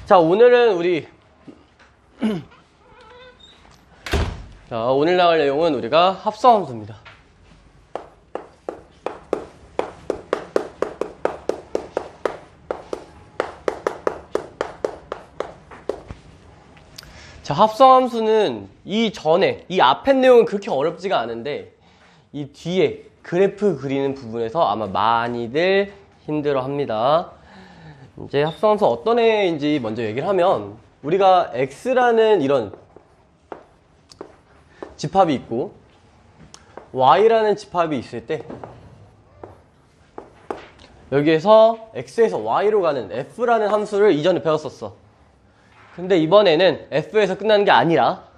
자, 오늘은 우리 자, 오늘 나갈 내용은 우리가 합성함수입니다. 자, 합성함수는 이 전에, 이 앞에 내용은 그렇게 어렵지가 않은데 이 뒤에 그래프 그리는 부분에서 아마 많이들 힘들어 합니다. 이제 합성함수 어떤 애인지 먼저 얘기를 하면, 우리가 x라는 이런 집합이 있고 y라는 집합이 있을 때 여기에서 x에서 y로 가는 f라는 함수를 이전에 배웠었어. 근데 이번에는 f에서 끝나는 게 아니라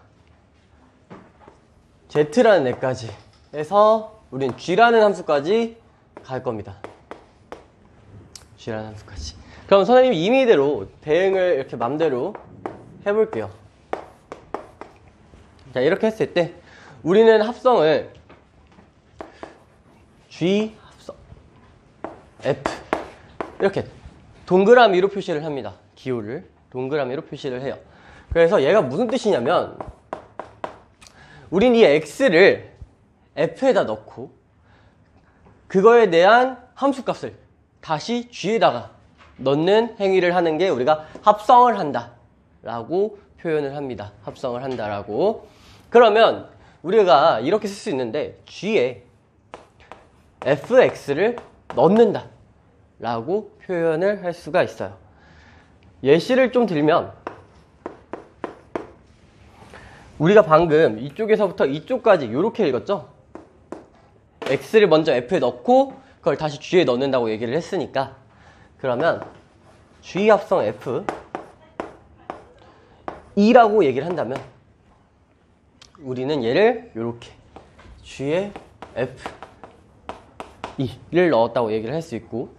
z라는 애까지 해서 우린 g라는 함수까지 갈 겁니다. g라는 함수까지. 그럼 선생님이 임의대로 대응을 이렇게 맘대로 해볼게요. 자, 이렇게 했을 때 우리는 합성을 g 합성 f 이렇게 동그라미로 표시를 합니다. 기호를 동그라미로 표시를 해요. 그래서 얘가 무슨 뜻이냐면, 우린 이 x를 f에다 넣고 그거에 대한 함수값을 다시 g에다가 넣는 행위를 하는 게 우리가 합성을 한다 라고 표현을 합니다. 합성을 한다 라고. 그러면 우리가 이렇게 쓸 수 있는데, g에 fx를 넣는다 라고 표현을 할 수가 있어요. 예시를 좀 들면, 우리가 방금 이쪽에서부터 이쪽까지 이렇게 읽었죠? x를 먼저 f에 넣고 그걸 다시 g에 넣는다고 얘기를 했으니까, 그러면 g 합성 f 2라고 얘기를 한다면 우리는 얘를 이렇게 g에 f 2를 넣었다고 얘기를 할 수 있고,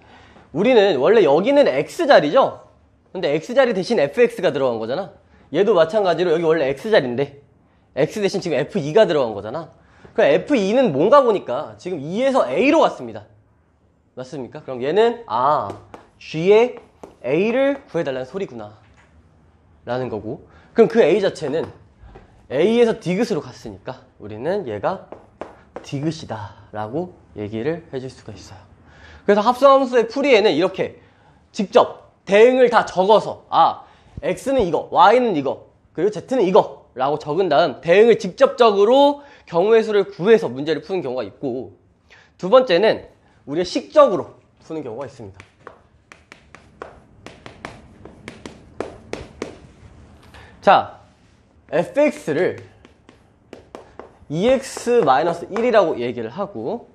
우리는 원래 여기는 x자리죠? 근데 x자리 대신 fx가 들어간 거잖아. 얘도 마찬가지로 여기 원래 x자리인데 x 대신 지금 f2가 들어간 거잖아. 그럼 f2는 뭔가 보니까 지금 2에서 a로 갔습니다. 맞습니까? 그럼 얘는 g의 a를 구해달라는 소리구나 라는 거고, 그럼 그 a 자체는 a에서 디귿으로 갔으니까 우리는 얘가 디귿이다 라고 얘기를 해줄 수가 있어요. 그래서 합성함수의 풀이에는 이렇게 직접 대응을 다 적어서 x는 이거, y는 이거, 그리고 z는 이거 라고 적은 다음 대응을 직접적으로 경우의 수를 구해서 문제를 푸는 경우가 있고, 두 번째는 우리가 식적으로 푸는 경우가 있습니다. 자, fx를 2x-1이라고 얘기를 하고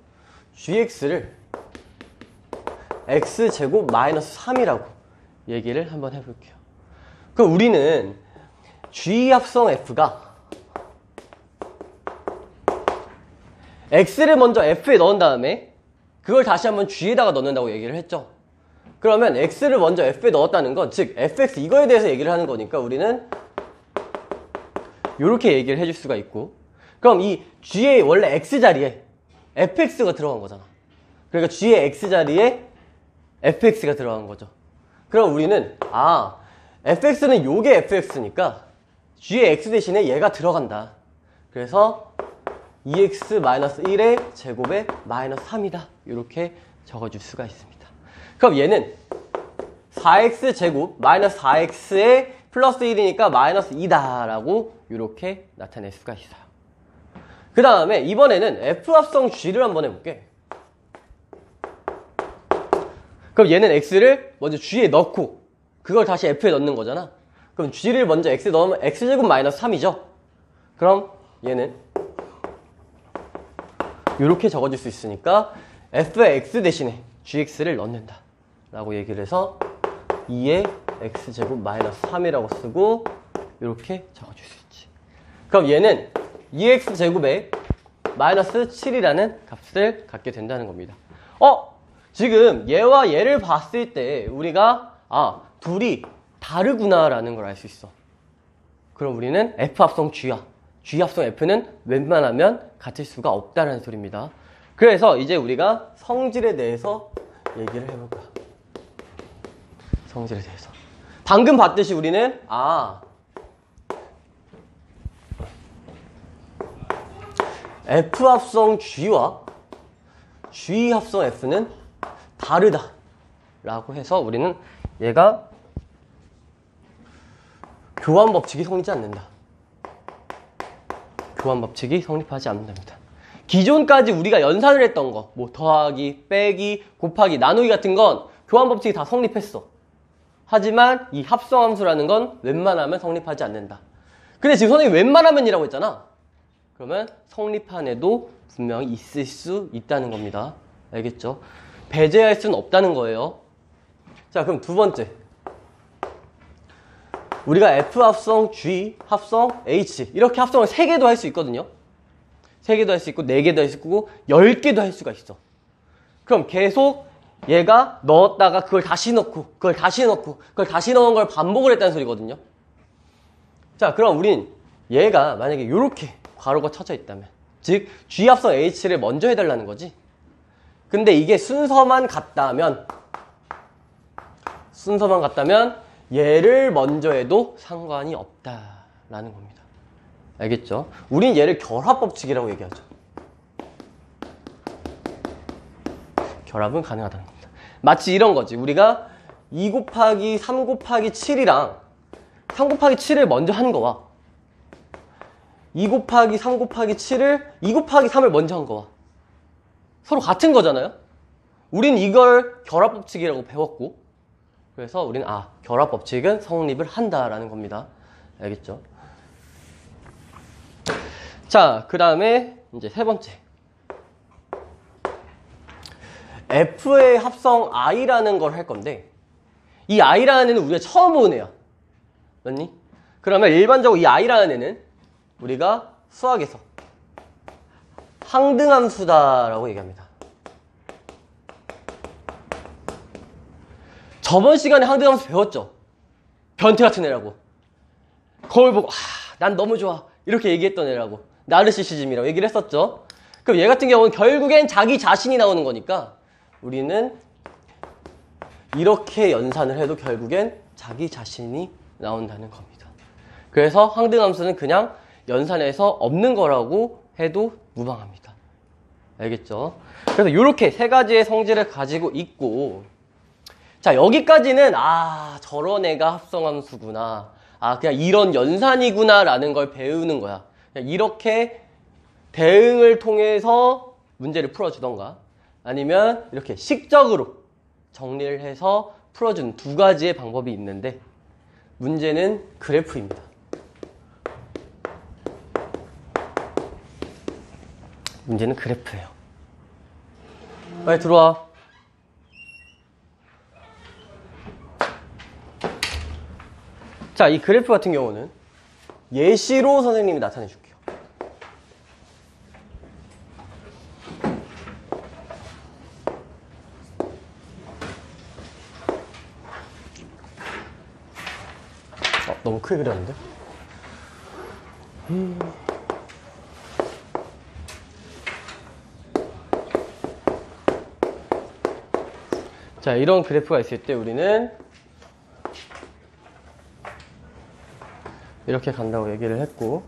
gx를 x제곱 마이너스 3이라고 얘기를 한번 해볼게요. 그럼 우리는 g 합성 f가 x를 먼저 f에 넣은 다음에 그걸 다시 한번 g에다가 넣는다고 얘기를 했죠. 그러면 x를 먼저 f에 넣었다는 건, 즉 fx 이거에 대해서 얘기를 하는 거니까 우리는 이렇게 얘기를 해줄 수가 있고, 그럼 이 g의 원래 x자리에 fx가 들어간 거잖아. 그러니까 g의 x자리에 fx가 들어간 거죠. 그럼 우리는 fx는 요게 fx니까 g의 x 대신에 얘가 들어간다. 그래서 2x-1의 제곱에 마이너스 3이다. 이렇게 적어줄 수가 있습니다. 그럼 얘는 4x 제곱 마이너스 4x에 플러스 1이니까 마이너스 2다 라고 이렇게 나타낼 수가 있어요. 그 다음에 이번에는 f합성 g를 한번 해볼게. 그럼 얘는 x를 먼저 g에 넣고 그걸 다시 f에 넣는 거잖아. 그럼 g를 먼저 x에 넣으면 x제곱 마이너스 3이죠. 그럼 얘는 이렇게 적어줄 수 있으니까 f의 x 대신에 gx를 넣는다 라고 얘기를 해서 2의 x제곱 마이너스 3이라고 쓰고 이렇게 적어줄 수 있지. 그럼 얘는 2x제곱에 마이너스 7이라는 값을 갖게 된다는 겁니다. 지금 얘와 얘를 봤을 때 우리가 둘이 다르구나 라는 걸 알 수 있어. 그럼 우리는 F합성 G야, G합성 F는 웬만하면 같을 수가 없다는 소리입니다. 그래서 이제 우리가 성질에 대해서 얘기를 해볼 거야. 성질에 대해서 방금 봤듯이 우리는 F 합성 G와 G 합성 F는 다르다 라고 해서 우리는 얘가 교환 법칙이 성립하지 않는다. 교환 법칙이 성립하지 않는답니다. 기존까지 우리가 연산을 했던 거, 뭐 더하기, 빼기, 곱하기, 나누기 같은 건 교환 법칙이 다 성립했어. 하지만 이 합성함수라는 건 웬만하면 성립하지 않는다. 근데 지금 선생님이 웬만하면이라고 했잖아. 그러면 성립한 애도 분명히 있을 수 있다는 겁니다. 알겠죠? 배제할 수는 없다는 거예요. 자, 그럼 두 번째. 우리가 F 합성 G 합성 H 이렇게 합성을 3개도 할 수 있거든요. 3개도 할 수 있고 4개도 할 수 있고 10개도 할 수가 있어. 그럼 계속 얘가 넣었다가 그걸 다시 넣고 그걸 다시 넣고 그걸 다시 넣은 걸 반복을 했다는 소리거든요. 자, 그럼 우린 얘가 만약에 이렇게 괄호가 쳐져 있다면, 즉 G 합성 H를 먼저 해달라는 거지. 근데 이게 순서만 같다면 얘를 먼저 해도 상관이 없다라는 겁니다. 알겠죠? 우린 얘를 결합법칙이라고 얘기하죠. 결합은 가능하다는 겁니다. 마치 이런 거지. 우리가 2 곱하기 3 곱하기 7이랑 3 곱하기 7을 먼저 한 거와 2 곱하기 3 곱하기 7을 2 곱하기 3을 먼저 한 거와 서로 같은 거잖아요. 우린 이걸 결합법칙이라고 배웠고, 그래서 우리는 결합법칙은 성립을 한다라는 겁니다. 알겠죠? 자, 그 다음에 이제 세 번째. F의 합성 I라는 걸 할 건데, 이 I라는 애는 우리가 처음 보는 애야. 맞니? 그러면 일반적으로 이 I라는 애는 우리가 수학에서 항등함수다라고 얘기합니다. 저번 시간에 항등함수 배웠죠? 변태 같은 애라고. 거울 보고 난 너무 좋아 이렇게 얘기했던 애라고. 나르시시즘이라고 얘기를 했었죠. 그럼 얘 같은 경우는 결국엔 자기 자신이 나오는 거니까 우리는 이렇게 연산을 해도 결국엔 자기 자신이 나온다는 겁니다. 그래서 항등함수는 그냥 연산에서 없는 거라고 해도 무방합니다. 알겠죠? 그래서 이렇게 세 가지의 성질을 가지고 있고, 자, 여기까지는 저런 애가 합성함수구나, 그냥 이런 연산이구나 라는 걸 배우는 거야. 그냥 이렇게 대응을 통해서 문제를 풀어주던가 아니면 이렇게 식적으로 정리를 해서 풀어주는 두 가지의 방법이 있는데, 문제는 그래프입니다. 문제는 그래프예요. 빨리 들어와. 자, 이 그래프 같은 경우는 예시로 선생님이 나타내 줄게요. 너무 크게 그렸는데? 자, 이런 그래프가 있을 때 우리는 이렇게 간다고 얘기를 했고,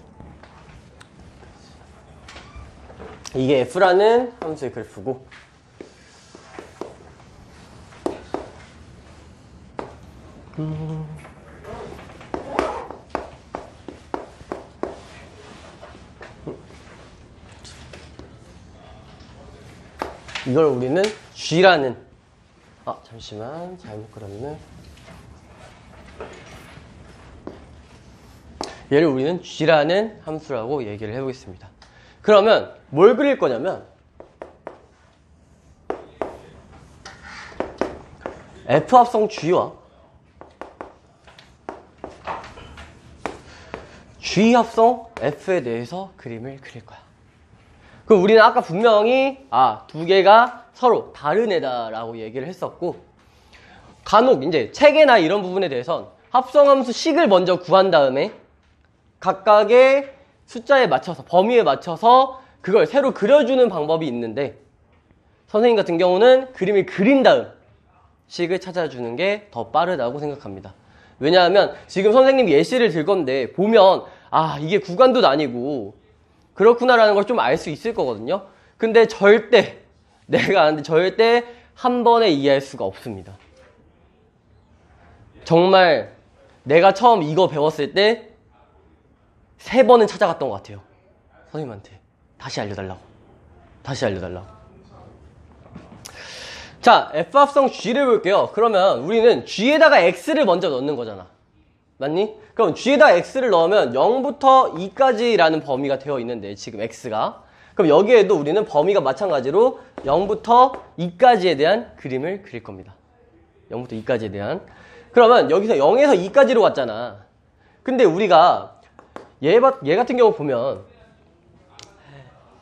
이게 F라는 함수의 그래프고, 이걸 우리는 G라는, 잠시만 잘못 그렸네. 얘를 우리는 G라는 함수라고 얘기를 해보겠습니다. 그러면 뭘 그릴 거냐면 F 합성 G와 G 합성 F에 대해서 그림을 그릴 거야. 그럼 우리는 아까 분명히 두 개가 서로 다른 애다라고 얘기를 했었고, 간혹 이제 체계나 이런 부분에 대해선 합성함수 식을 먼저 구한 다음에 각각의 숫자에 맞춰서, 범위에 맞춰서 그걸 새로 그려주는 방법이 있는데, 선생님 같은 경우는 그림을 그린 다음 식을 찾아주는 게 더 빠르다고 생각합니다. 왜냐하면 지금 선생님이 예시를 들 건데 보면 아 이게 구간도 나뉘고 그렇구나라는 걸 좀 알 수 있을 거거든요. 근데 절대 내가 아는데 절대 한 번에 이해할 수가 없습니다. 정말 내가 처음 이거 배웠을 때 3번은 찾아갔던 것 같아요. 선생님한테 다시 알려달라고. 자, F합성 G를 볼게요. 그러면 우리는 G에다가 X를 먼저 넣는 거잖아. 맞니? 그럼 G에다가 X를 넣으면 0부터 2까지라는 범위가 되어 있는데 지금 X가. 그럼 여기에도 우리는 범위가 마찬가지로 0부터 2까지에 대한 그림을 그릴 겁니다. 0부터 2까지에 대한. 그러면 여기서 0에서 2까지로 갔잖아. 근데 우리가 얘 같은 경우 보면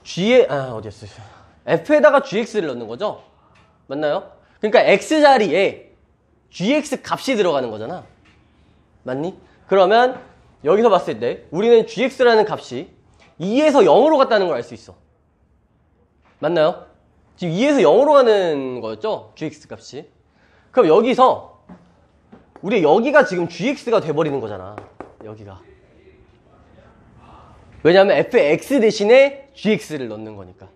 어디였어요? F에다가 GX를 넣는 거죠? 맞나요? 그러니까 X 자리에 GX 값이 들어가는 거잖아. 맞니? 그러면 여기서 봤을 때 우리는 GX라는 값이 2에서 0으로 갔다는 걸 알 수 있어. 맞나요? 지금 2에서 0으로 가는 거였죠? GX 값이. 그럼 여기서 우리 여기가 지금 GX가 돼버리는 거잖아. 여기가. 왜냐하면 fx 대신에 gx를 넣는 거니까.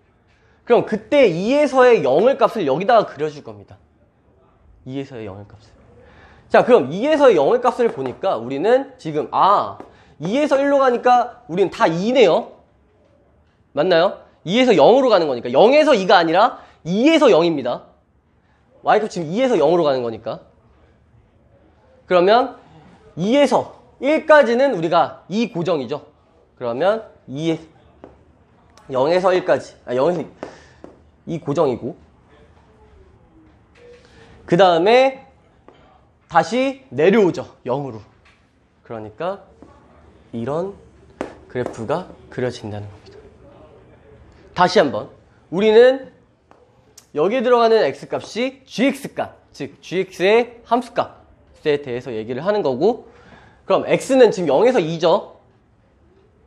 그럼 그때 2에서의 0을 값을 여기다가 그려줄 겁니다. 2에서의 0을 값을. 자, 그럼 2에서의 0을 값을 보니까 우리는 지금 2에서 1로 가니까 우리는 다 2네요. 맞나요? 2에서 0으로 가는 거니까 0에서 2가 아니라 2에서 0입니다. y값 지금 2에서 0으로 가는 거니까. 그러면 2에서 1까지는 우리가 2 고정이죠. 그러면 0에서 1까지 0에서 2 고정이고 그 다음에 다시 내려오죠. 0으로. 그러니까 이런 그래프가 그려진다는 겁니다. 다시 한번 우리는 여기에 들어가는 x값이 gx값, 즉 gx의 함수값에 대해서 얘기를 하는 거고, 그럼 x는 지금 0에서 2죠.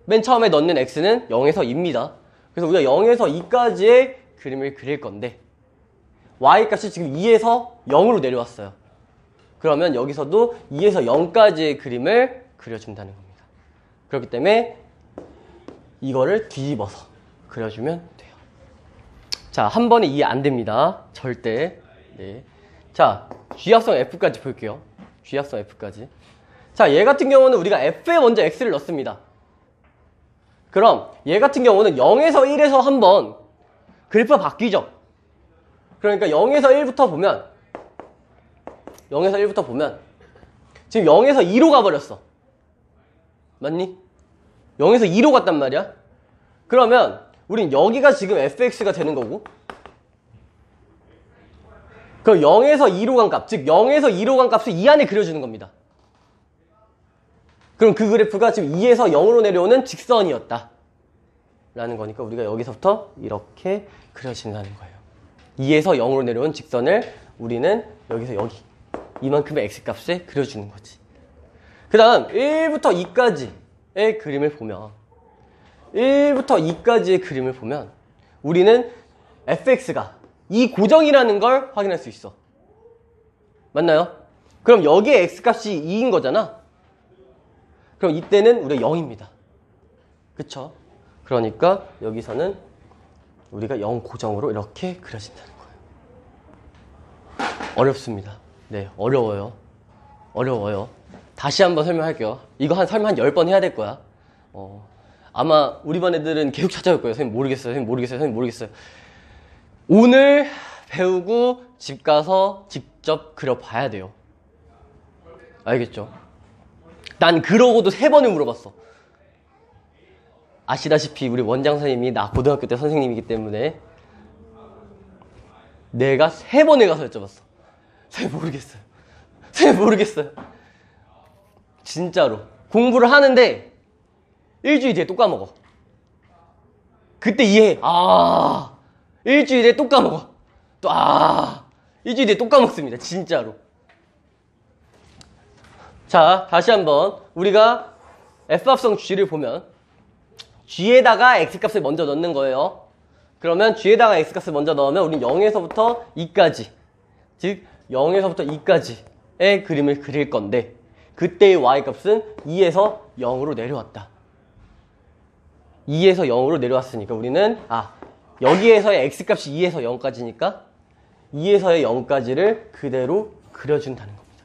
맨 처음에 넣는 x는 0에서 2입니다. 그래서 우리가 0에서 2까지의 그림을 그릴 건데 y값이 지금 2에서 0으로 내려왔어요. 그러면 여기서도 2에서 0까지의 그림을 그려준다는 겁니다. 그렇기 때문에 이거를 뒤집어서 그려주면 돼요. 자, 한 번에 이해 안 됩니다. 절대. 네. 자, G합성 F까지 볼게요. G합성 F까지. 자, 얘 같은 경우는 우리가 F에 먼저 X를 넣습니다. 그럼 얘 같은 경우는 0에서 1에서 한번 그래프가 바뀌죠. 그러니까 0에서 1부터 보면 지금 0에서 2로 가버렸어. 맞니? 0에서 2로 갔단 말이야. 그러면 우린 여기가 지금 fx가 되는 거고, 그럼 0에서 2로 간 값, 즉 0에서 2로 간 값을 이 안에 그려주는 겁니다. 그럼 그 그래프가 지금 2에서 0으로 내려오는 직선이었다 라는 거니까 우리가 여기서부터 이렇게 그려진다는 거예요. 2에서 0으로 내려온 직선을 우리는 여기서 여기 이만큼의 x값에 그려주는 거지. 그 다음 1부터 2까지의 그림을 보면 1부터 2까지의 그림을 보면 우리는 fx가 이 고정이라는 걸 확인할 수 있어. 맞나요? 그럼 여기에 x값이 2인 거잖아. 그럼 이때는 우리가 0입니다. 그쵸? 그러니까 여기서는 우리가 0 고정으로 이렇게 그려진다는 거예요. 어렵습니다. 네, 어려워요. 다시 한번 설명할게요. 이거 설명 한 10번 해야 될 거야. 아마 우리 반 애들은 계속 찾아올 거예요. 선생님 모르겠어요. 오늘 배우고 집 가서 직접 그려봐야 돼요. 알겠죠? 난 그러고도 3번을 물어봤어. 아시다시피 우리 원장 선생님이 나 고등학교 때 선생님이기 때문에 내가 3번에 가서 여쭤봤어. 선생님 모르겠어요. 진짜로. 공부를 하는데 일주일 뒤에 또 까먹어. 그때 이해해. 일주일 뒤에 또 까먹어. 일주일 뒤에 또 까먹습니다. 진짜로. 자, 다시 한번 우리가 F합성 G를 보면 G에다가 X값을 먼저 넣는 거예요. 그러면 G에다가 X값을 먼저 넣으면 우리는 0에서부터 2까지, 즉 0에서부터 2까지의 그림을 그릴 건데, 그때의 y값은 2에서 0으로 내려왔다. 2에서 0으로 내려왔으니까 우리는 여기에서의 x값이 2에서 0까지니까 2에서의 0까지를 그대로 그려준다는 겁니다.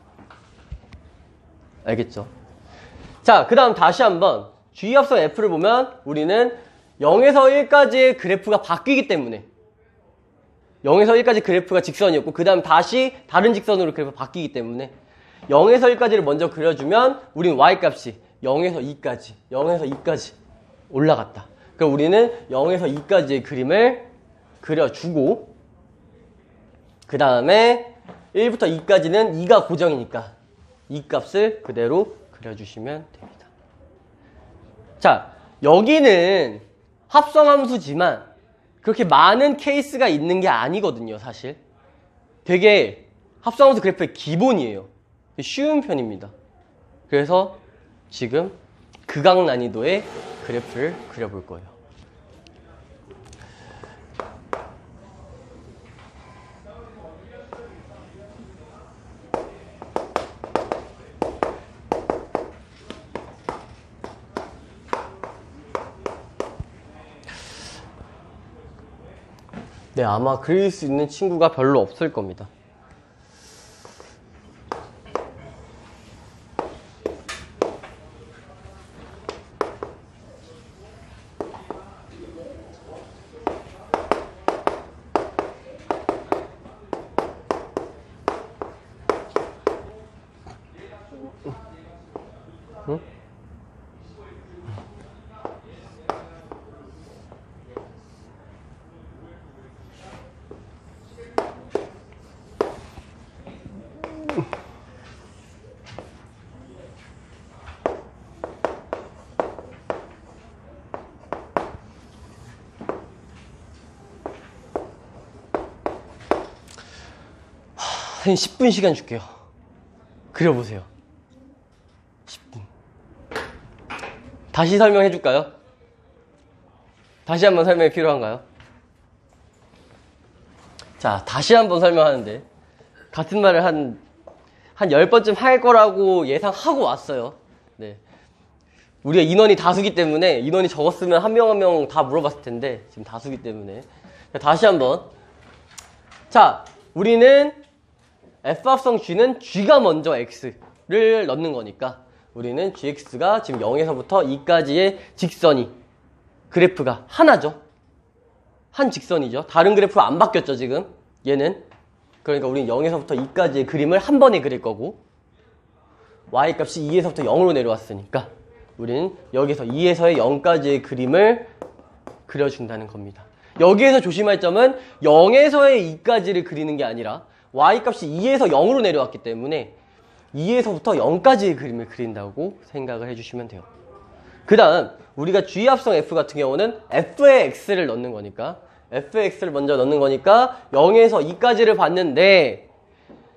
알겠죠? 자, 그 다음 다시 한번 G합성 F를 보면 우리는 0에서 1까지의 그래프가 바뀌기 때문에 0에서 1까지 그래프가 직선이었고 그 다음 다시 다른 직선으로 그래프가 바뀌기 때문에 0에서 1까지를 먼저 그려주면 우리는 y값이 0에서 2까지 0에서 2까지 올라갔다. 그럼 우리는 0에서 2까지의 그림을 그려주고 그 다음에 1부터 2까지는 2가 고정이니까 이 값을 그대로 그려주시면 됩니다. 자, 여기는 합성함수지만 그렇게 많은 케이스가 있는 게 아니거든요, 사실. 되게 합성함수 그래프의 기본이에요. 쉬운 편입니다. 그래서 지금 극악 난이도의 그래프를 그려볼 거예요. 네, 아마 그릴 수 있는 친구가 별로 없을 겁니다. 응? 한 10분 시간 줄게요. 그려보세요. 10분. 다시 설명해 줄까요? 다시 한번 설명이 필요한가요? 자, 다시 한번 설명하는데 같은 말을 한 10번쯤 할 거라고 예상하고 왔어요. 네. 우리가 인원이 다수기 때문에 인원이 적었으면 한 명 한 명 다 물어봤을 텐데 지금 다수기 때문에 다시 한번. 자, 우리는 F합성 G는 G가 먼저 X를 넣는 거니까 우리는 GX가 지금 0에서부터 2까지의 직선이 그래프가 하나죠. 한 직선이죠. 다른 그래프가 안 바뀌었죠, 지금. 얘는. 그러니까 우리는 0에서부터 2까지의 그림을 한 번에 그릴 거고 Y값이 2에서부터 0으로 내려왔으니까 우리는 여기서 2에서의 0까지의 그림을 그려준다는 겁니다. 여기에서 조심할 점은 0에서의 2까지를 그리는 게 아니라 Y값이 2에서 0으로 내려왔기 때문에 2에서부터 0까지의 그림을 그린다고 생각을 해주시면 돼요. 그 다음 우리가 G합성 F 같은 경우는 F의 X를 넣는 거니까 F의 X를 먼저 넣는 거니까 0에서 2까지를 봤는데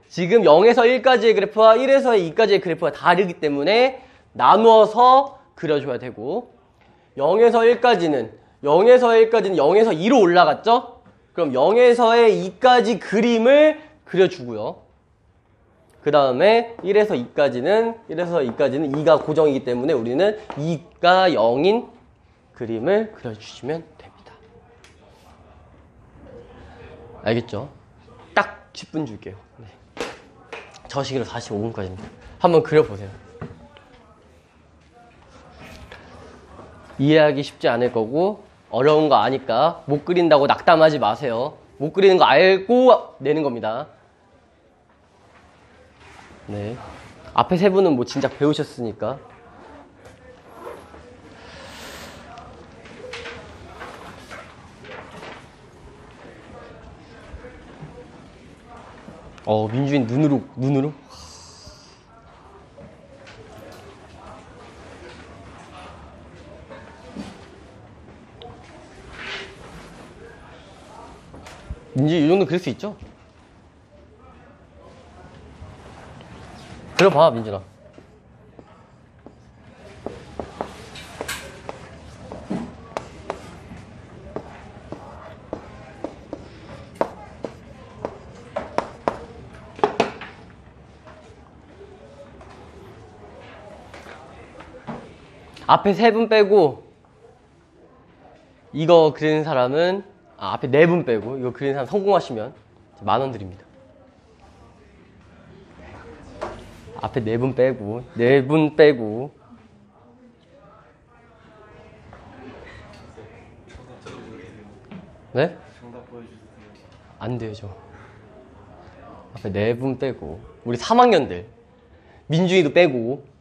지금 0에서 1까지의 그래프와 1에서 2까지의 그래프가 다르기 때문에 나누어서 그려줘야 되고 0에서 1까지는 0에서 2로 올라갔죠? 그럼 0에서의 2까지 그림을 그려주고요. 그 다음에 1에서 2까지는 2가 고정이기 때문에 우리는 2가 0인 그림을 그려주시면 됩니다. 알겠죠? 딱 10분 줄게요. 네. 저 시기로 45분까지입니다. 한번 그려보세요. 이해하기 쉽지 않을 거고 어려운 거 아니까 못 그린다고 낙담하지 마세요. 못 그리는 거 알고 내는 겁니다. 네. 앞에 세 분은 뭐 진작 배우셨으니까. 민주인 눈으로? 민주 이 정도 그릴 수 있죠? 그려봐, 민준아. 앞에 3분 빼고 이거 그리는 사람은 앞에 4분 빼고 이거 그리는 사람 성공하시면 10,000원 드립니다. 앞에 4분 빼고 4분 빼고 네? 정답 보여주세요. 안 되죠. 앞에 4분 빼고 우리 3학년들 민준이도 빼고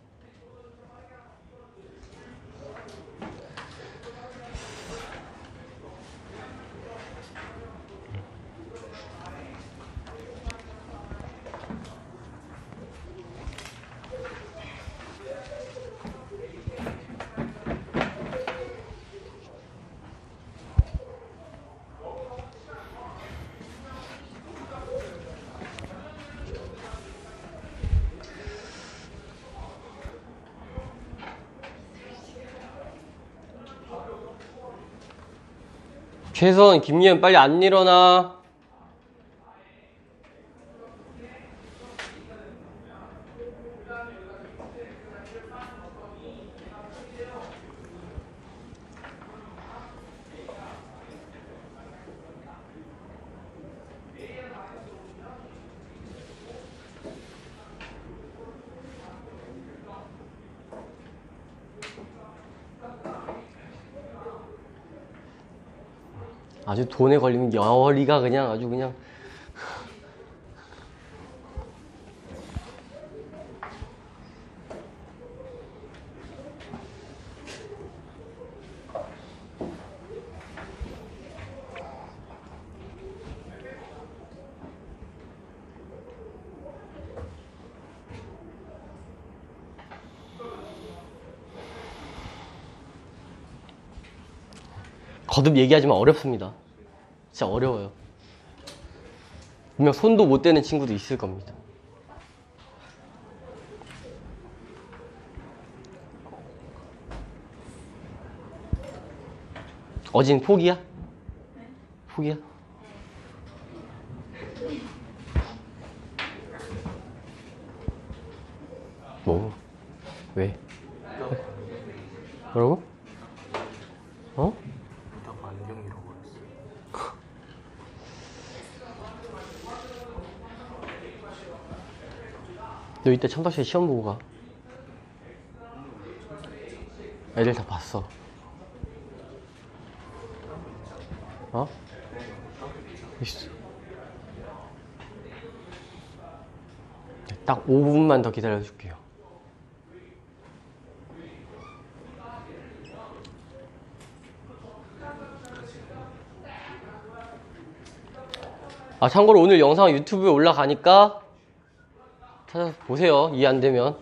최선, 김예은 빨리 안 일어나. 아주 돈에 걸리면 여리가 그냥 아주 그냥 거듭 얘기하지만 어렵습니다. 진짜 어려워요. 분명 손도 못 대는 친구도 있을 겁니다. 어진 포기야? 포기야? 뭐? 왜? 뭐라고? 어? 보다가 안경이라고 했어요. 너 이때 첨덕실 시험 보고 가. 애들 다 봤어. 어? 있어. 딱 5분만 더 기다려줄게요. 아, 참고로 오늘 영상 유튜브에 올라가니까 찾아서 보세요. 이해 안 되면.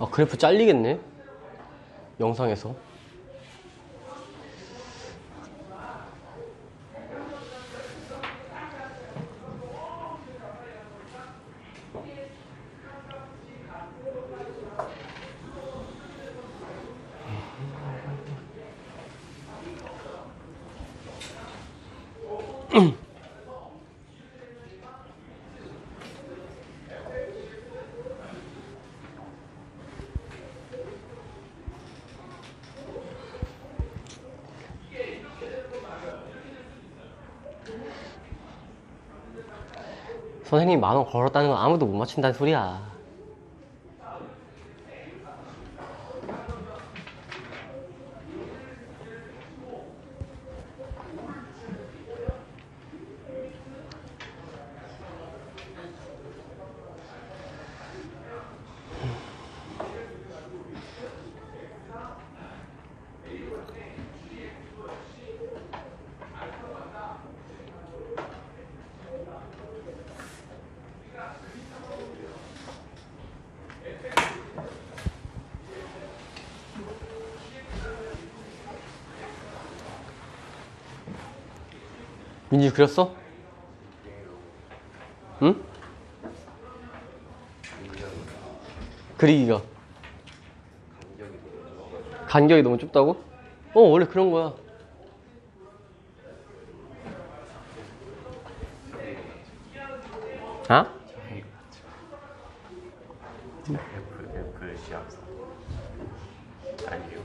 아, 그래프 잘리겠네. 영상에서. 선생님이 10,000원 걸었다는 건 아무도 못 맞춘다는 소리야. 민지 그렸어? 응? 그리기가 간격이 너무 좁다고? 원래 그런 거야. 아? F 시합사 아니에요?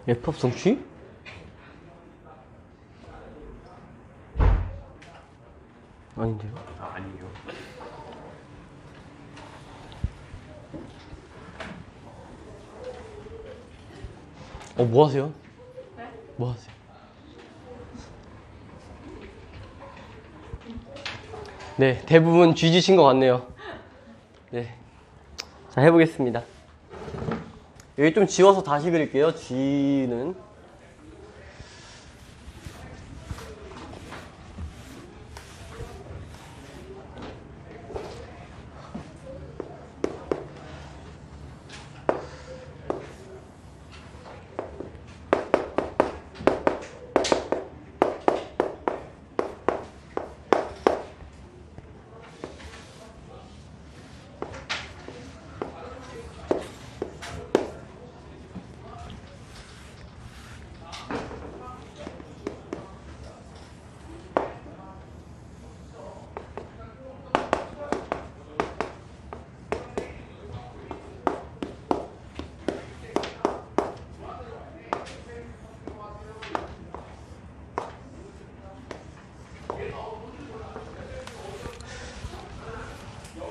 F 합성 G? 아닌데요? 아니에요. 뭐 하세요? 뭐 하세요? 네, 대부분 쥐지신 것 같네요. 네. 자, 해보겠습니다. 여기 좀 지워서 다시 그릴게요. G는.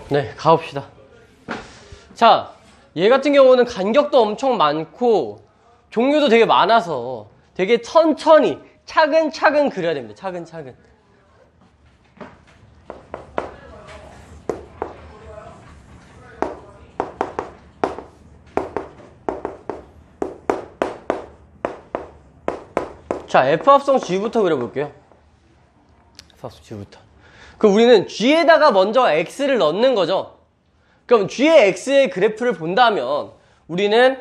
네, 가봅시다. 자, 얘 같은 경우는 간격도 엄청 많고 종류도 되게 많아서 되게 천천히 차근차근 그려야 됩니다. 차근차근. 자, F합성 G부터 그려볼게요. F합성 G부터. 그럼 우리는 G에다가 먼저 X를 넣는 거죠. 그럼 G의 X의 그래프를 본다면 우리는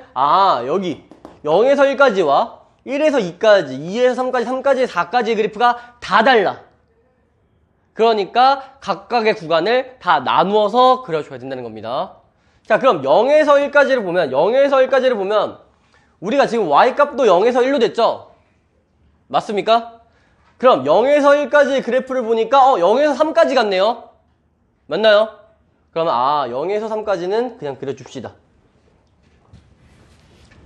여기 0에서 1까지와 1에서 2까지, 2에서 3까지, 3까지, 4까지의 그래프가 다 달라. 그러니까 각각의 구간을 다 나누어서 그려줘야 된다는 겁니다. 자, 그럼 0에서 1까지를 보면 우리가 지금 Y값도 0에서 1로 됐죠? 맞습니까? 그럼 0에서 1까지의 그래프를 보니까 0에서 3까지 갔네요. 맞나요? 그러면 0에서 3까지는 그냥 그려줍시다.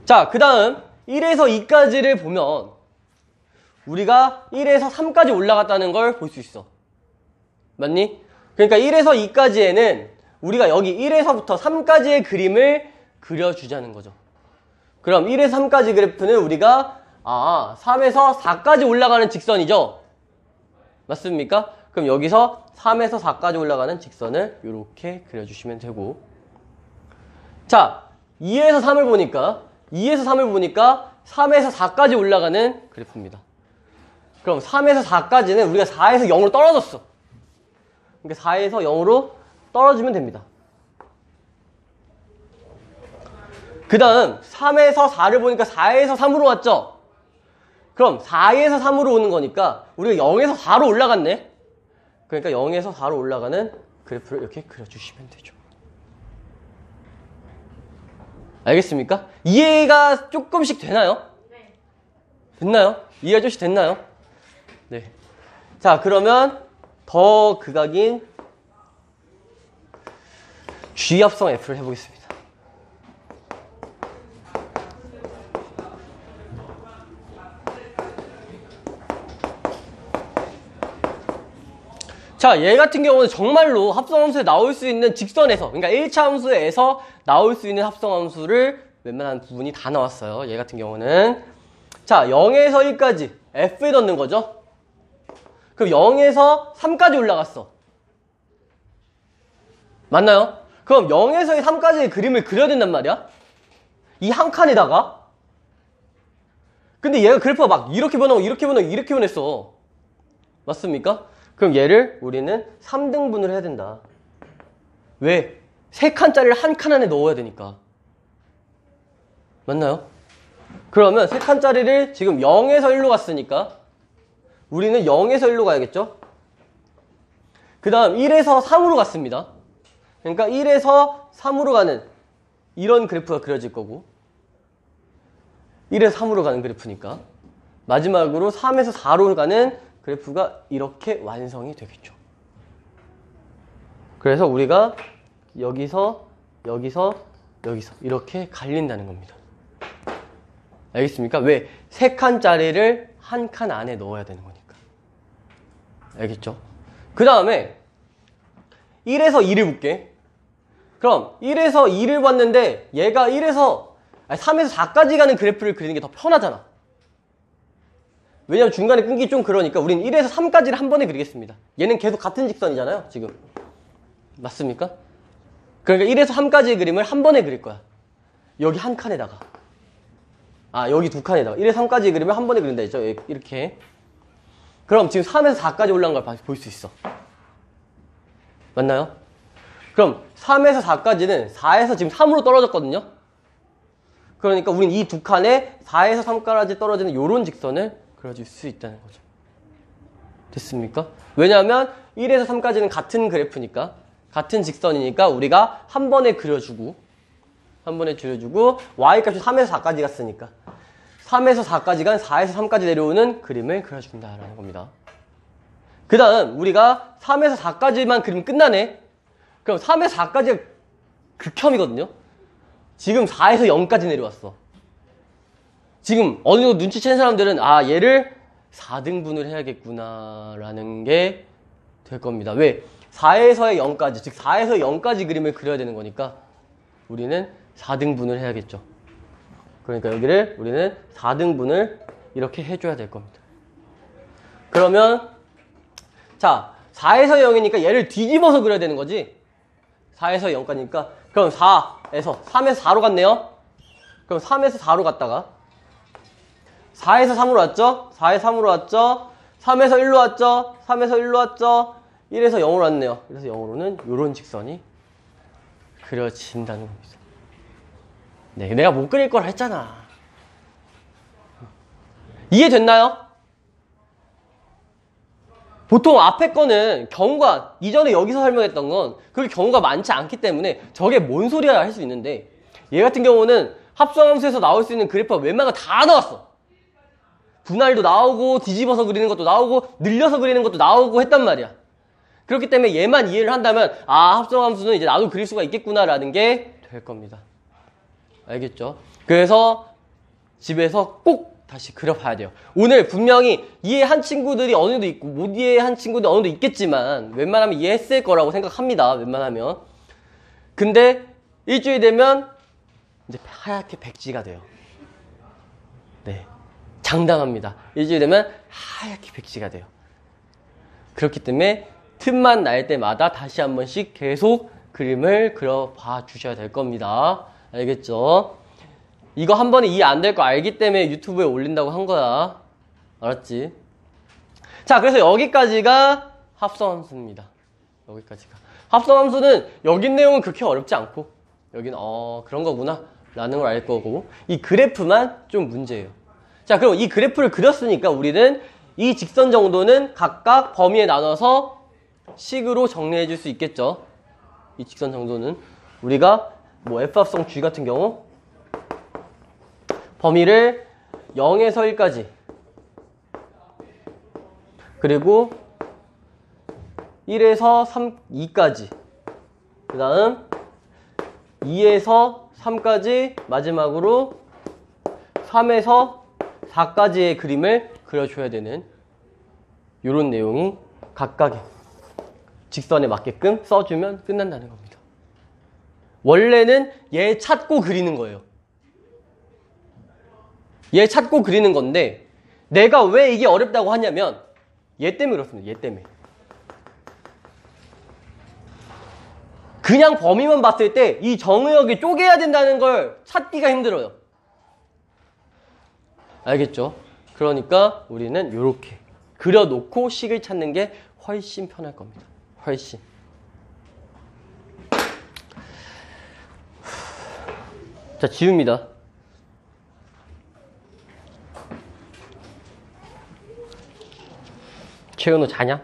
자, 그 다음 1에서 2까지를 보면 우리가 1에서 3까지 올라갔다는 걸 볼 수 있어. 맞니? 그러니까 1에서 2까지에는 우리가 여기 1에서부터 3까지의 그림을 그려주자는 거죠. 그럼 1에서 3까지 그래프는 우리가 3에서 4까지 올라가는 직선이죠? 맞습니까? 그럼 여기서 3에서 4까지 올라가는 직선을 이렇게 그려주시면 되고, 자, 2에서 3을 보니까 3에서 4까지 올라가는 그래프입니다. 그럼 3에서 4까지는 우리가 4에서 0으로 떨어졌어. 그러니까 4에서 0으로 떨어지면 됩니다. 그 다음 3에서 4를 보니까 4에서 3으로 왔죠? 그럼 4에서 3으로 오는 거니까 우리가 0에서 4로 올라갔네? 그러니까 0에서 4로 올라가는 그래프를 이렇게 그려주시면 되죠. 알겠습니까? 이해가 조금씩 되나요? 네. 됐나요? 이해가 조금씩 됐나요? 네. 자, 그러면 더 극악인 G합성 F를 해보겠습니다. 자, 얘 같은 경우는 정말로 합성함수에 나올 수 있는 직선에서, 그러니까 1차 함수에서 나올 수 있는 합성함수를 웬만한 부분이 다 나왔어요. 얘 같은 경우는. 자, 0에서 1까지 F에 넣는 거죠. 그럼 0에서 3까지 올라갔어. 맞나요? 그럼 0에서 3까지의 그림을 그려야 된단 말이야. 이 한 칸에다가. 근데 얘가 그래프가 막 이렇게 변하고 이렇게 변하고 이렇게 변했어. 맞습니까? 그럼 얘를 우리는 3등분을 해야 된다. 왜? 3칸짜리를 한 칸 안에 넣어야 되니까. 맞나요? 그러면 3칸짜리를 지금 0에서 1로 갔으니까 우리는 0에서 1로 가야겠죠? 그 다음 1에서 3으로 갔습니다. 그러니까 1에서 3으로 가는 이런 그래프가 그려질 거고 1에서 3으로 가는 그래프니까 마지막으로 3에서 4로 가는 그래프가 이렇게 완성이 되겠죠. 그래서 우리가 여기서 이렇게 갈린다는 겁니다. 알겠습니까? 왜? 3칸짜리를 한 칸 안에 넣어야 되는 거니까. 알겠죠? 그 다음에 1에서 2를 볼게. 그럼 1에서 2를 봤는데 얘가 3에서 4까지 가는 그래프를 그리는 게 더 편하잖아. 왜냐면 중간에 끊기 좀 그러니까 우린 1에서 3까지를 한 번에 그리겠습니다. 얘는 계속 같은 직선이잖아요, 지금. 맞습니까? 그러니까 1에서 3까지의 그림을 한 번에 그릴 거야. 여기 한 칸에다가. 여기 두 칸에다가. 1에서 3까지의 그림을 한 번에 그린다 했죠? 이렇게. 그럼 지금 3에서 4까지 올라간 걸 볼 수 있어. 맞나요? 그럼 3에서 4까지는 4에서 지금 3으로 떨어졌거든요? 그러니까 우린 이 두 칸에 4에서 3까지 떨어지는 이런 직선을 그려줄 수 있다는 거죠. 됐습니까? 왜냐하면 1에서 3까지는 같은 그래프니까, 같은 직선이니까 우리가 한 번에 그려주고 y값이 3에서 4까지 갔으니까 3에서 4까지 간 4에서 3까지 내려오는 그림을 그려준다라는 겁니다. 그 다음 우리가 3에서 4까지만 그리면 끝나네. 그럼 3에서 4까지가 극혐이거든요. 지금 4에서 0까지 내려왔어. 지금 어느 정도 눈치챈 사람들은 얘를 4등분을 해야겠구나 라는 게 될 겁니다. 왜? 4에서의 0까지, 즉 4에서 0까지 그림을 그려야 되는 거니까 우리는 4등분을 해야겠죠. 그러니까 여기를 우리는 4등분을 이렇게 해줘야 될 겁니다. 그러면 자, 4에서 0이니까 얘를 뒤집어서 그려야 되는 거지. 4에서 0까지니까 그럼 4에서 3에서 4로 갔네요. 그럼 3에서 4로 갔다가 4에서 3으로 왔죠? 4에서 3으로 왔죠? 3에서 1로 왔죠? 3에서 1로 왔죠? 1에서 0으로 왔네요. 그래서 0으로는 이런 직선이 그려진다는 겁니다. 네, 내가 못 그릴 걸 했잖아. 이해됐나요? 보통 앞에 거는 경우가, 이전에 여기서 설명했던 건 그렇게 경우가 많지 않기 때문에 저게 뭔 소리야 할 수 있는데 얘 같은 경우는 합성함수에서 나올 수 있는 그래프가 웬만한 거 다 나왔어. 분할도 나오고 뒤집어서 그리는 것도 나오고 늘려서 그리는 것도 나오고 했단 말이야. 그렇기 때문에 얘만 이해를 한다면 합성함수는 이제 나도 그릴 수가 있겠구나라는 게 될 겁니다. 알겠죠? 그래서 집에서 꼭 다시 그려봐야 돼요. 오늘 분명히 이해한 친구들이 어느 정도 있고 못 이해한 친구들이 어느 정도 있겠지만 웬만하면 이해했을 거라고 생각합니다. 웬만하면. 근데 일주일 되면 이제 하얗게 백지가 돼요. 네, 장담합니다. 일주일 되면 하얗게 백지가 돼요. 그렇기 때문에 틈만 날 때마다 다시 한 번씩 계속 그림을 그려봐 주셔야 될 겁니다. 알겠죠? 이거 한 번에 이해 안 될 거 알기 때문에 유튜브에 올린다고 한 거야. 알았지? 자, 그래서 여기까지가 합성함수입니다. 여기까지가. 합성함수는 여기 내용은 그렇게 어렵지 않고 여기는 그런 거구나 라는 걸 알 거고 이 그래프만 좀 문제예요. 자, 그럼 이 그래프를 그렸으니까 우리는 이 직선 정도는 각각 범위에 나눠서 식으로 정리해 줄 수 있겠죠. 이 직선 정도는 우리가 뭐 F합성 G 같은 경우 범위를 0에서 1까지 그리고 1에서 3, 2까지 그 다음 2에서 3까지 마지막으로 3에서 4까지의 그림을 그려줘야 되는 이런 내용이 각각의 직선에 맞게끔 써주면 끝난다는 겁니다. 원래는 얘 찾고 그리는 거예요. 얘 찾고 그리는 건데 내가 왜 이게 어렵다고 하냐면 얘 때문에 그렇습니다. 얘 때문에. 그냥 범위만 봤을 때 이 정의역이 쪼개야 된다는 걸 찾기가 힘들어요. 알겠죠? 그러니까 우리는 이렇게 그려놓고 식을 찾는 게 훨씬 편할 겁니다. 훨씬. 자, 지웁니다. 최은우 자냐?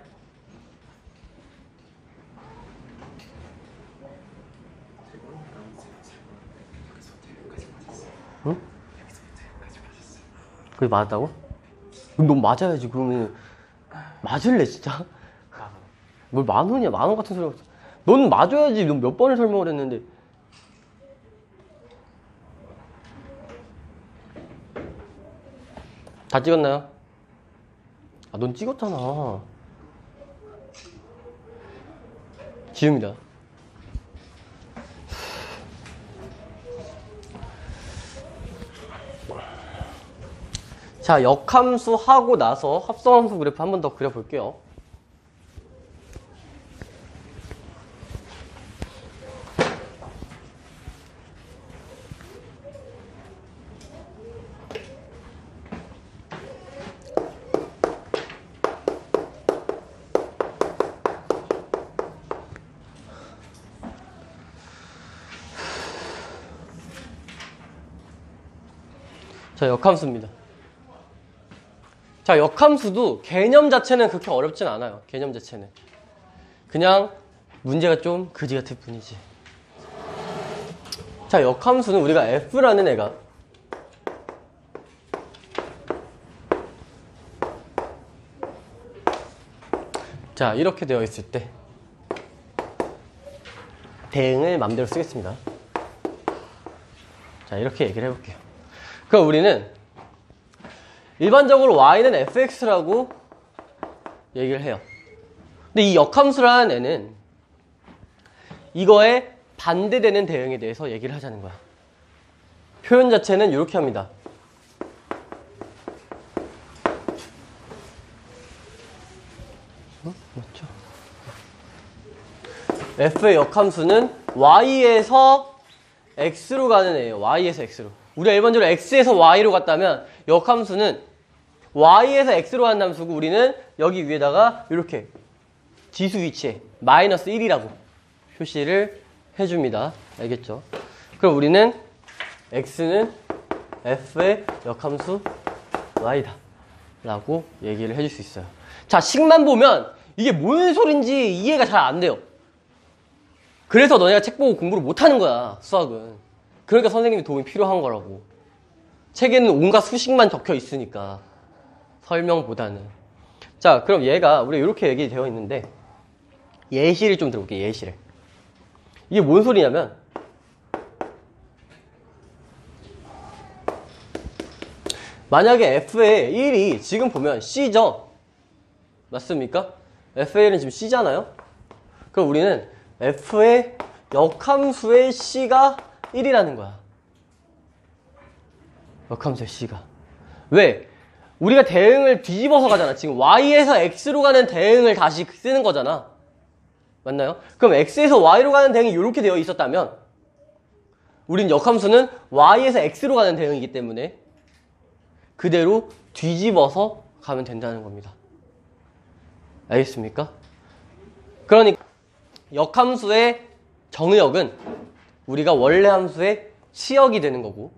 그게 맞았다고? 그럼 넌 맞아야지. 그러면 맞을래 진짜? 뭘 10,000원이야? 10,000원 같은 소리 없어. 넌 맞아야지. 넌 몇 번을 설명을 했는데. 다 찍었나요? 아, 넌 찍었잖아. 지웁니다. 자, 역함수 하고 나서 합성함수 그래프 한 번 더 그려볼게요. 자, 역함수입니다. 자, 역함수도 개념 자체는 그렇게 어렵진 않아요. 개념 자체는. 그냥 문제가 좀 그지 같을 뿐이지. 자, 역함수는 우리가 F라는 애가 자, 이렇게 되어 있을 때 대응을 맘대로 쓰겠습니다. 자, 이렇게 얘기를 해볼게요. 그럼 우리는 일반적으로 y는 fx라고 얘기를 해요. 근데 이 역함수라는 애는 이거에 반대되는 대응에 대해서 얘기를 하자는 거야. 표현 자체는 이렇게 합니다. 맞죠? f의 역함수는 y에서 x로 가는 애예요. y에서 x로. 우리가 일반적으로 x에서 y로 갔다면 역함수는 y에서 x로 가는 함수고 우리는 여기 위에다가 이렇게 지수 위치에 마이너스 1이라고 표시를 해줍니다. 알겠죠? 그럼 우리는 x는 f의 역함수 y다 라고 얘기를 해줄 수 있어요. 자, 식만 보면 이게 뭔 소린지 이해가 잘 안 돼요. 그래서 너네가 책 보고 공부를 못하는 거야, 수학은. 그러니까 선생님이 도움이 필요한 거라고. 책에는 온갖 수식만 적혀 있으니까. 설명보다는. 자, 그럼 얘가 우리 이렇게 얘기되어 있는데 예시를 좀 들어볼게요. 예시를. 이게 뭔 소리냐면 만약에 f의 1이 지금 보면 c죠? 맞습니까? f의 1은 지금 c잖아요? 그럼 우리는 f의 역함수의 c가 1이라는 거야. 역함수의 c가. 왜? 우리가 대응을 뒤집어서 가잖아. 지금 y에서 x로 가는 대응을 다시 쓰는 거잖아. 맞나요? 그럼 x에서 y로 가는 대응이 이렇게 되어 있었다면 우린 역함수는 y에서 x로 가는 대응이기 때문에 그대로 뒤집어서 가면 된다는 겁니다. 알겠습니까? 그러니까 역함수의 정의역은 우리가 원래 함수의 치역이 되는 거고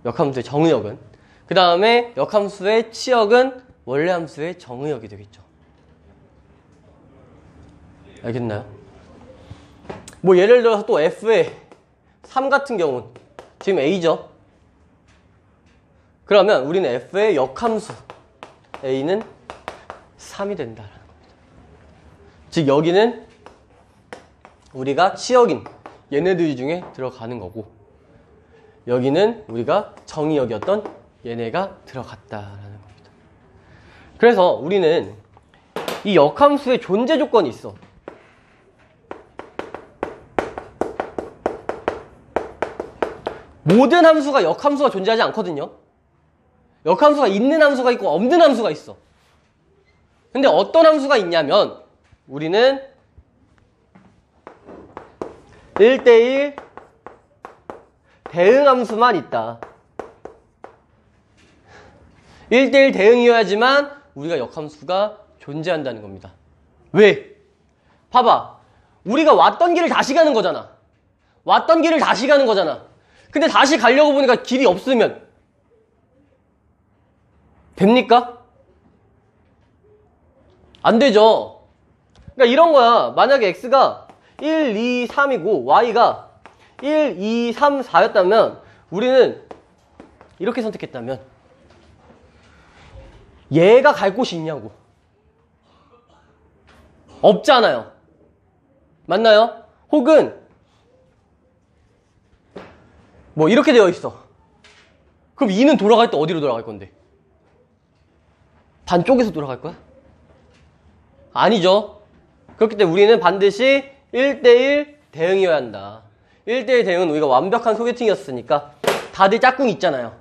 역함수의 정의역은 그 다음에 역함수의 치역은 원래 함수의 정의역이 되겠죠. 알겠나요? 뭐 예를 들어서 또 f의 3 같은 경우는 지금 a죠. 그러면 우리는 f의 역함수 a는 3이 된다라는 겁니다. 즉 여기는 우리가 치역인 얘네들 중에 들어가는 거고 여기는 우리가 정의역이었던 얘네가 들어갔다라는 겁니다. 그래서 우리는 이 역함수의 존재 조건이 있어. 모든 함수가 역함수가 존재하지 않거든요. 역함수가 있는 함수가 있고 없는 함수가 있어. 근데 어떤 함수가 있냐면 우리는 1대1 대응함수만 있다. 1대1 대응이어야지만 우리가 역함수가 존재한다는 겁니다. 왜? 봐봐. 우리가 왔던 길을 다시 가는 거잖아. 왔던 길을 다시 가는 거잖아. 근데 다시 가려고 보니까 길이 없으면 됩니까? 안 되죠. 그러니까 이런 거야. 만약에 x가 1, 2, 3이고 y가 1, 2, 3, 4였다면 우리는 이렇게 선택했다면 얘가 갈 곳이 있냐고. 없잖아요. 맞나요? 혹은 뭐 이렇게 되어 있어. 그럼 2는 돌아갈 때 어디로 돌아갈 건데? 반쪽에서 돌아갈 거야? 아니죠. 그렇기 때문에 우리는 반드시 1대1 대응이어야 한다. 1대1 대응은 우리가 완벽한 소개팅이었으니까 다들 짝꿍 있잖아요.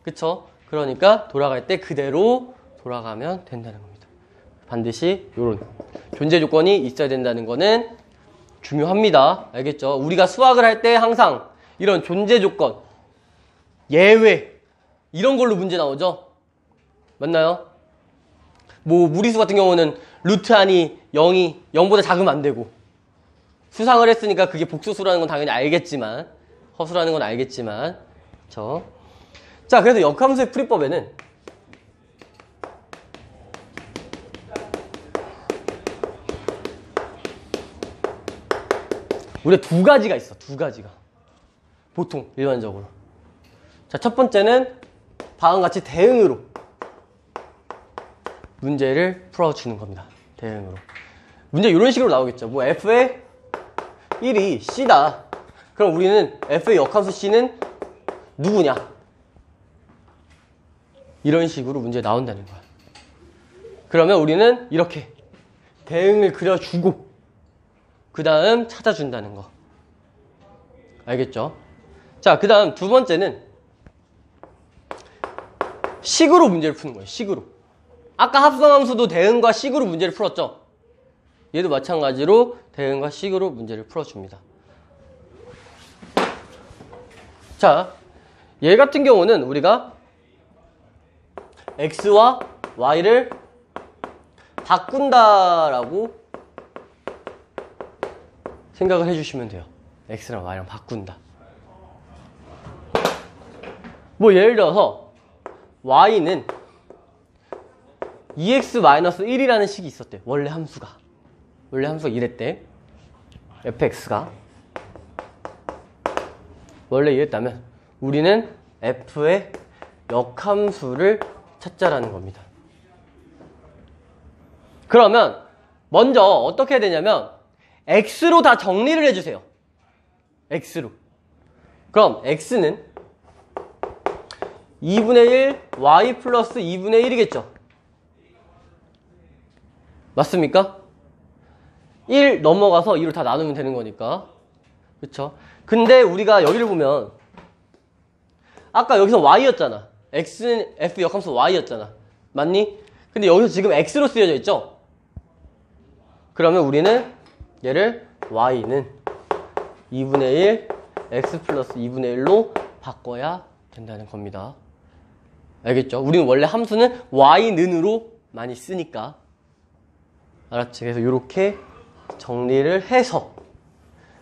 그쵸? 그러니까 돌아갈 때 그대로 돌아가면 된다는 겁니다. 반드시 이런 존재 조건이 있어야 된다는 거는 중요합니다. 알겠죠? 우리가 수학을 할 때 항상 이런 존재 조건, 예외 이런 걸로 문제 나오죠? 맞나요? 뭐 무리수 같은 경우는 루트 안이 0보다 작으면 안 되고 수상을 했으니까 그게 복소수라는 건 당연히 알겠지만 허수라는 건 알겠지만 그쵸? 자, 그래서 역함수의 풀이법에는 우리가 두 가지가 있어. 두 가지가 보통 일반적으로. 자, 첫 번째는 다음과 같이 대응으로 문제를 풀어주는 겁니다. 대응으로. 문제 이런 식으로 나오겠죠. 뭐 f의 1이 c다. 그럼 우리는 f의 역함수 c는 누구냐? 이런 식으로 문제 나온다는 거야. 그러면 우리는 이렇게 대응을 그려주고 그 다음 찾아준다는 거. 알겠죠? 자, 그 다음 두 번째는 식으로 문제를 푸는 거예요. 식으로. 아까 합성함수도 대응과 식으로 문제를 풀었죠? 얘도 마찬가지로 대응과 식으로 문제를 풀어줍니다. 자, 얘 같은 경우는 우리가 x와 y를 바꾼다라고 생각을 해주시면 돼요. x랑 y랑 바꾼다. 뭐 예를 들어서 y는 2x-1이라는 식이 있었대. 원래 함수가 이랬대. fx가 원래 이랬다면 우리는 f의 역함수를 찾자라는 겁니다. 그러면 먼저 어떻게 해야 되냐면 x로 다 정리를 해주세요. x로. 그럼 x는 2분의 1 y 플러스 2분의 1이겠죠. 맞습니까? 1 넘어가서 2로 다 나누면 되는 거니까. 그쵸? 근데 우리가 여기를 보면 아까 여기서 y였잖아. x는 f 역함수 y였잖아. 맞니? 근데 여기서 지금 x로 쓰여져 있죠? 그러면 우리는 얘를 y는 2분의 1 x 플러스 2분의 1로 바꿔야 된다는 겁니다. 알겠죠? 우리는 원래 함수는 y는으로 많이 쓰니까. 알았지? 그래서 이렇게 정리를 해서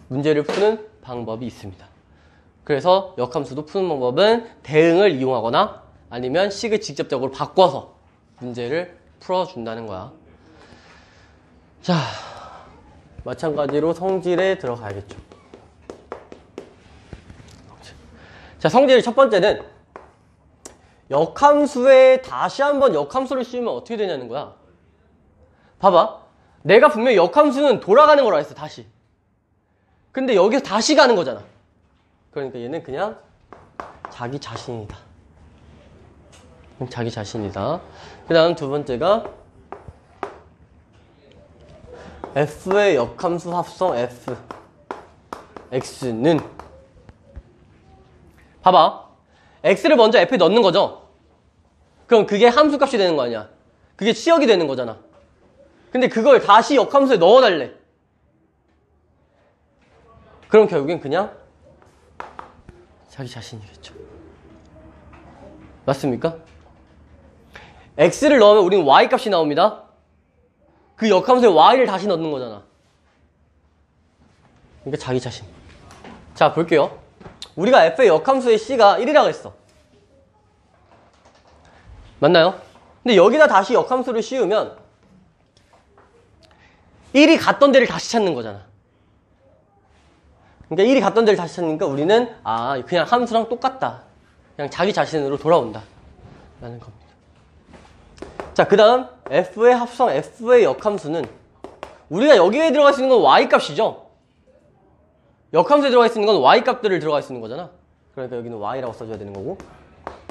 문제를 푸는 방법이 있습니다. 그래서 역함수도 푸는 방법은 대응을 이용하거나 아니면 식을 직접적으로 바꿔서 문제를 풀어준다는 거야. 자, 마찬가지로 성질에 들어가야겠죠. 자, 성질 첫 번째는 역함수에 다시 한번 역함수를 씌우면 어떻게 되냐는 거야. 봐봐. 내가 분명히 역함수는 돌아가는 거라 했어, 다시. 근데 여기서 다시 가는 거잖아. 그러니까 얘는 그냥 자기 자신이다. 자기 자신이다. 그 다음 두 번째가 f의 역함수 합성 f x는 봐봐. x를 먼저 f에 넣는 거죠. 그럼 그게 함수값이 되는 거 아니야. 그게 치역이 되는 거잖아. 근데 그걸 다시 역함수에 넣어달래. 그럼 결국엔 그냥 자기 자신이겠죠. 맞습니까? x를 넣으면 우리는 y 값이 나옵니다. 그 역함수에 y를 다시 넣는 거잖아. 그러니까 자기 자신. 자, 볼게요. 우리가 f의 역함수의 c가 1이라고 했어. 맞나요? 근데 여기다 다시 역함수를 씌우면 1이 갔던 데를 다시 찾는 거잖아. 그러니까 1이 갔던 데를 다시 찾으니까 우리는 그냥 함수랑 똑같다. 그냥 자기 자신으로 돌아온다 라는 겁니다. 자, 그 다음 f의 합성 f의 역함수는 우리가 여기에 들어갈 수 있는 건 y 값이죠. 역함수에 들어갈 수 있는 건 y 값들을 들어갈 수 있는 거잖아. 그러니까 여기는 y라고 써줘야 되는 거고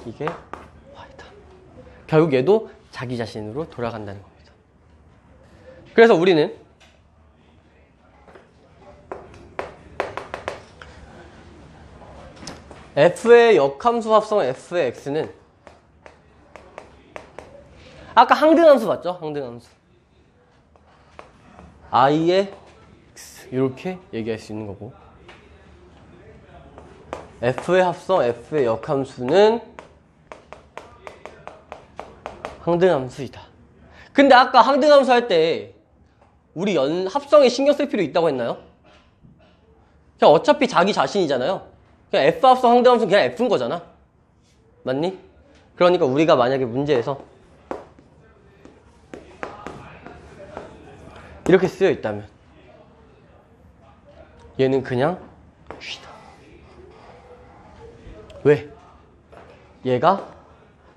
이게 y다. 결국 얘도 자기 자신으로 돌아간다는 겁니다. 그래서 우리는 f의 역함수 합성 f의 x는 아까 항등함수 봤죠? 항등함수 i의 x 이렇게 얘기할 수 있는 거고 f의 합성 f의 역함수는 항등함수이다. 근데 아까 항등함수 할 때 우리 합성에 신경 쓸 필요 있다고 했나요? 그냥 어차피 자기 자신이잖아요. 그냥 f 합성 항등함수는 그냥 f인 거잖아. 맞니? 그러니까 우리가 만약에 문제에서 이렇게 쓰여 있다면 얘는 그냥 쉬다. 왜? 얘가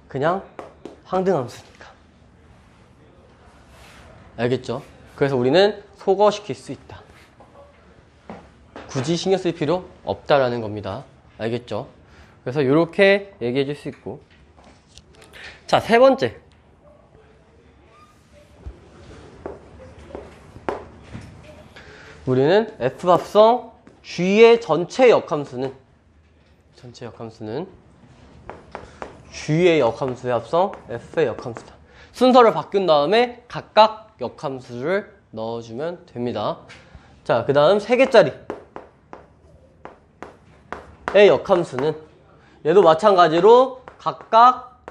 그냥 항등함수니까. 알겠죠? 그래서 우리는 소거시킬 수 있다. 굳이 신경 쓸 필요 없다라는 겁니다. 알겠죠? 그래서 이렇게 얘기해 줄 수 있고. 자, 세 번째. 우리는 f 합성 g의 전체 역함수는 g의 역함수의 합성 f의 역함수다. 순서를 바꾼 다음에 각각 역함수를 넣어주면 됩니다. 자, 그 다음 3개짜리 의 역함수는 얘도 마찬가지로 각각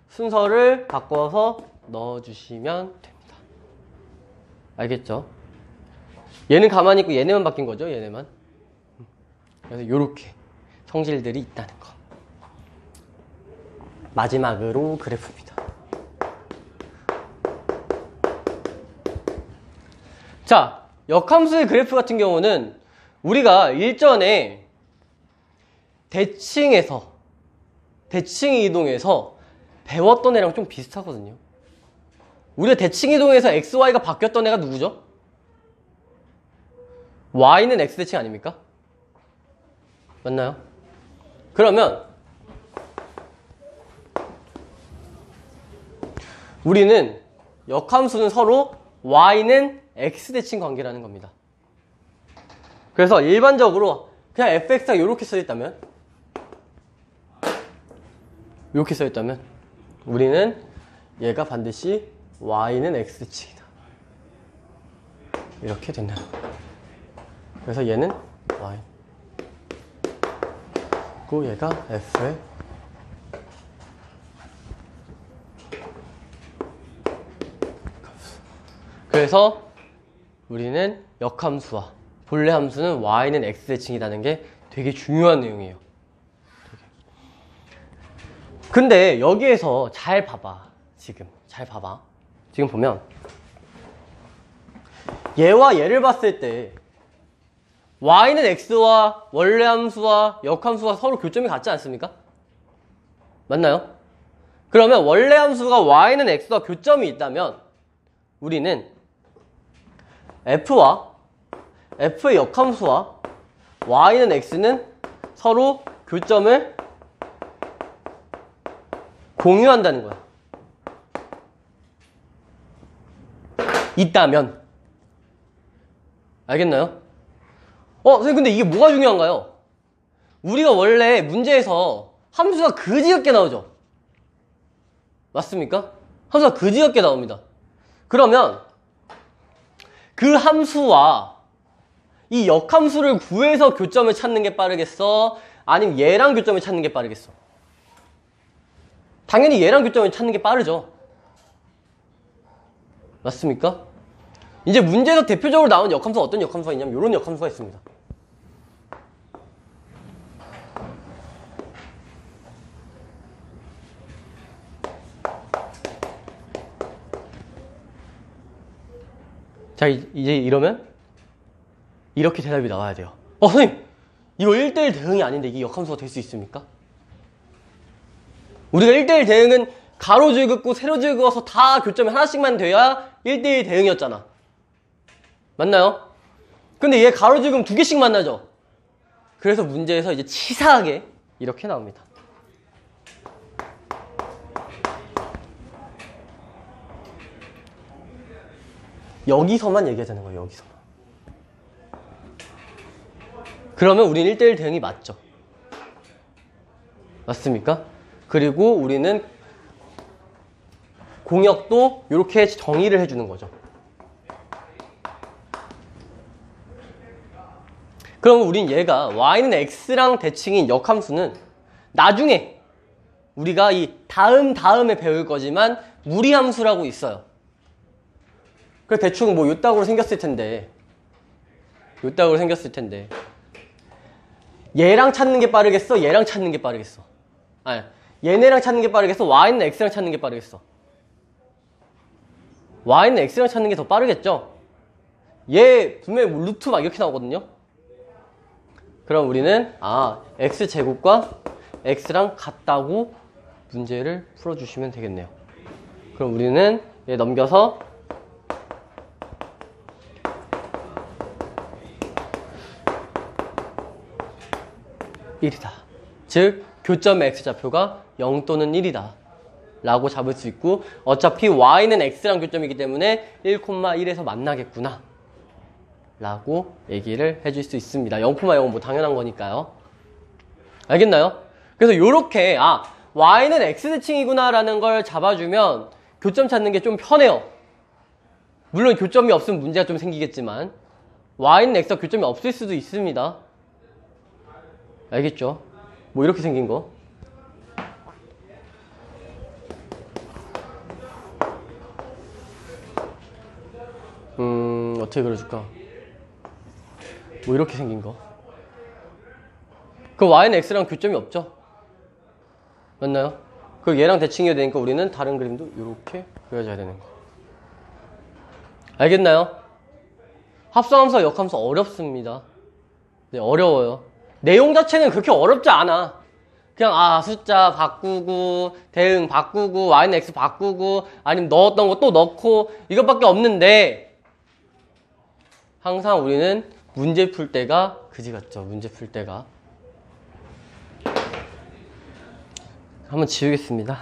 순서를 바꿔서 넣어주시면 됩니다. 알겠죠? 얘는 가만히 있고 얘네만 바뀐 거죠, 얘네만. 그래서 요렇게 성질들이 있다는 거. 마지막으로 그래프입니다. 자, 역함수의 그래프 같은 경우는 우리가 일전에 대칭 이동에서 배웠던 애랑 좀 비슷하거든요. 우리가 대칭 이동에서 XY가 바뀌었던 애가 누구죠? Y는 X대칭 아닙니까? 맞나요? 그러면 우리는 역함수는 서로 Y는 X대칭 관계라는 겁니다. 그래서 일반적으로 그냥 fx가 이렇게 써있다면 우리는 얘가 반드시 Y는 X대칭이다. 이렇게 된다는 거예요. 그래서 얘는 Y 그리고 얘가 F의 역함수. 그래서 우리는 역함수와 본래 함수는 Y는 X대칭이라는 게 되게 중요한 내용이에요. 근데 여기에서 잘 봐봐. 지금 보면 얘와 얘를 봤을 때 Y는 X와 원래 함수와 역함수가 서로 교점이 같지 않습니까? 맞나요? 그러면 원래 함수가 Y는 X와 교점이 있다면 우리는 F와 F의 역함수와 Y는 X는 서로 교점을 공유한다는 거야. 있다면. 알겠나요? 선생님 근데 이게 뭐가 중요한가요? 우리가 원래 문제에서 함수가 그지없게 나오죠? 맞습니까? 함수가 그지없게 나옵니다. 그러면 그 함수와 이 역함수를 구해서 교점을 찾는 게 빠르겠어? 아니면 얘랑 교점을 찾는 게 빠르겠어? 당연히 얘랑 교점을 찾는 게 빠르죠. 맞습니까? 이제 문제에서 대표적으로 나온 역함수가 어떤 역함수가 있냐면 이런 역함수가 있습니다. 자, 이제 이러면 이렇게 대답이 나와야 돼요. 선생님! 이거 1대1 대응이 아닌데 이게 역함수가 될 수 있습니까? 우리가 1대1 대응은 가로줄 긋고 세로줄 그어서 다 교점이 하나씩만 돼야 1대1 대응이었잖아. 맞나요? 근데 얘 가로줄 그으면 2개씩 만나죠? 그래서 문제에서 이제 치사하게 이렇게 나옵니다. 여기서만 얘기하자는 거예요. 여기서만. 그러면 우린 1대1 대응이 맞죠. 맞습니까? 그리고 우리는 공역도 이렇게 정의를 해주는 거죠. 그럼 우린 얘가 y는 x랑 대칭인 역함수는 나중에 우리가 이 다음에 배울 거지만 무리함수라고 있어요. 그래서 대충 뭐 요따구로 생겼을 텐데 얘랑 찾는 게 빠르겠어? 얘랑 찾는 게 빠르겠어? 아니, 얘네랑 찾는 게 빠르겠어? y는 x랑 찾는 게 빠르겠어? y는 x랑 찾는 게 더 빠르겠죠? 얘 분명히 뭐 루트 막 이렇게 나오거든요? 그럼 우리는 x제곱과 x랑 같다고 문제를 풀어주시면 되겠네요. 그럼 우리는 얘 넘겨서 (1이다) 즉 교점의 x좌표가 0 또는 1이다 라고 잡을 수 있고, 어차피 y는 x랑 교점이기 때문에 1,1에서 만나겠구나 라고 얘기를 해줄 수 있습니다. 0,0은 뭐 당연한 거니까요. 알겠나요? 그래서 요렇게 y는 x대칭이구나 라는 걸 잡아주면 교점 찾는 게 좀 편해요. 물론 교점이 없으면 문제가 좀 생기겠지만 y는 x와 교점이 없을 수도 있습니다. 알겠죠? 뭐 이렇게 생긴 거. 어떻게 그려줄까? 뭐 이렇게 생긴 거. 그 y는 x랑 교점이 없죠? 맞나요? 그 얘랑 대칭이어야 되니까 우리는 다른 그림도 이렇게 그려줘야 되는 거. 알겠나요? 합성함수와 역함수 어렵습니다. 네, 어려워요. 내용 자체는 그렇게 어렵지 않아. 그냥 숫자 바꾸고 대응 바꾸고 y는 x 바꾸고 아니면 넣었던 거 또 넣고 이것밖에 없는데, 항상 우리는 문제 풀 때가 그지 같죠. 문제 풀 때가. 한번 지우겠습니다.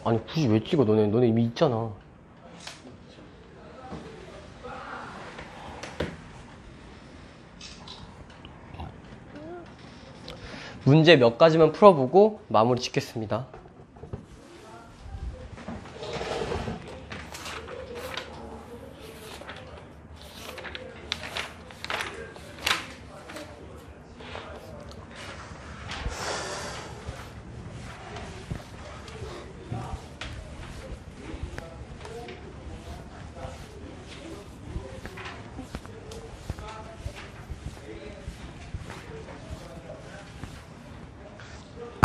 아니 굳이 왜 찍어? 너네 이미 있잖아. 문제 몇 가지만 풀어보고 마무리 짓겠습니다.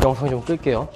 영상 좀 끌게요.